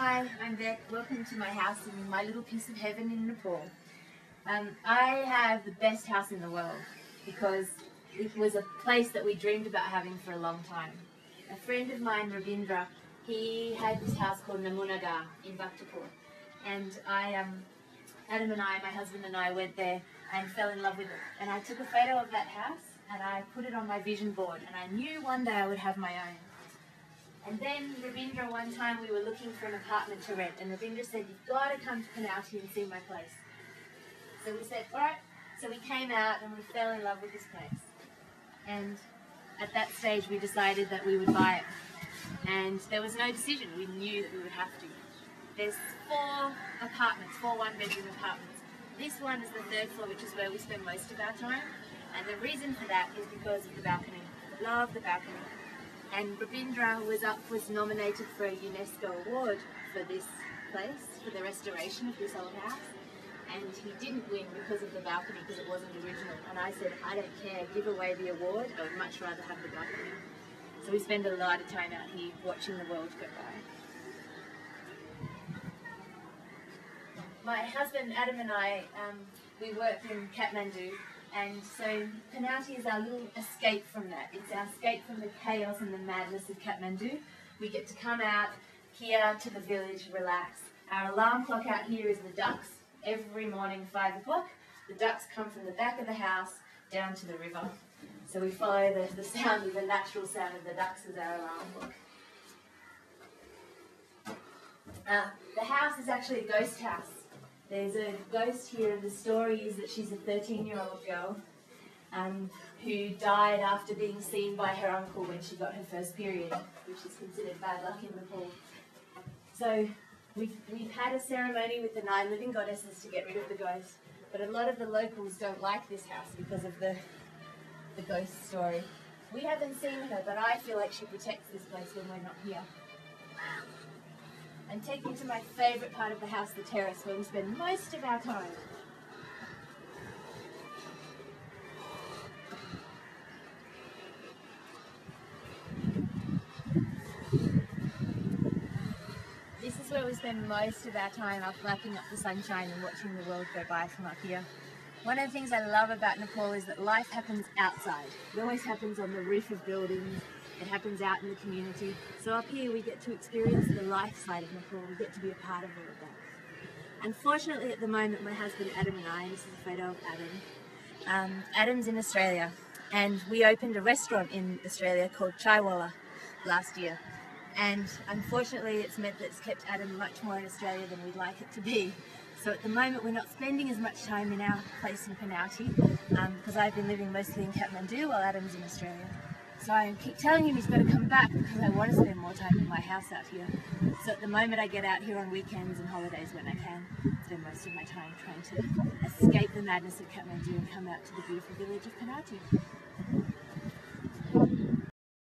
Hi, I'm Bec. Welcome to my house in my little piece of heaven in Nepal. I have the best house in the world because it was a place that we dreamed about having for a long time. A friend of mine, Rabindra, he had this house called Namunagar in Bhaktapur, and Adam and I, my husband and I, went there and fell in love with it. And I took a photo of that house and I put it on my vision board, and I knew one day I would have my own. And then Rabindra, one time we were looking for an apartment to rent, and Rabindra said, "You've got to come to Penalty and see my place." So we said, all right. So we came out and we fell in love with this place. And at that stage we decided that we would buy it. And there was no decision. We knew that we would have to. There's 4 apartments, 4 one-bedroom apartments. This one is the 3rd floor, which is where we spend most of our time. And the reason for that is because of the balcony. Love the balcony. And Rabindra was nominated for a UNESCO award for this place, for the restoration of this old house. And he didn't win because of the balcony, because it wasn't original. And I said, I don't care, give away the award, I would much rather have the balcony. So we spend a lot of time out here watching the world go by. My husband Adam and I, we work in Kathmandu, and so Penalty is our little escape from that. It's our escape from the chaos and the madness of Kathmandu. We get to come out here to the village, relax. Our alarm clock out here is the ducks. Every morning, 5 o'clock, the ducks come from the back of the house down to the river. So we follow the sound of the natural sound of the ducks as our alarm clock. The house is actually a ghost house. There's a ghost here, and the story is that she's a 13-year-old girl who died after being seen by her uncle when she got her first period, which is considered bad luck in Nepal. So we've had a ceremony with the 9 living goddesses to get rid of the ghost, but a lot of the locals don't like this house because of the ghost story. We haven't seen her, but I feel like she protects this place when we're not here. And take me to my favourite part of the house, the terrace, where we spend most of our time. This is where we spend most of our time up lapping up the sunshine and watching the world go by from up here. One of the things I love about Nepal is that life happens outside. It always happens on the roof of buildings. It happens out in the community. So up here we get to experience the life side of Nepal. We get to be a part of all of that. Unfortunately at the moment, my husband Adam and I, this is a photo of Adam, Adam's in Australia, and we opened a restaurant in Australia called Chaiwala last year. And unfortunately it's meant that it's kept Adam much more in Australia than we'd like it to be. So at the moment we're not spending as much time in our place in Penalty because I've been living mostly in Kathmandu while Adam's in Australia. So I keep telling him he's got to come back because I want to spend more time in my house out here. So at the moment I get out here on weekends and holidays when I can, spend most of my time trying to escape the madness of Kathmandu and come out to the beautiful village of Penalty.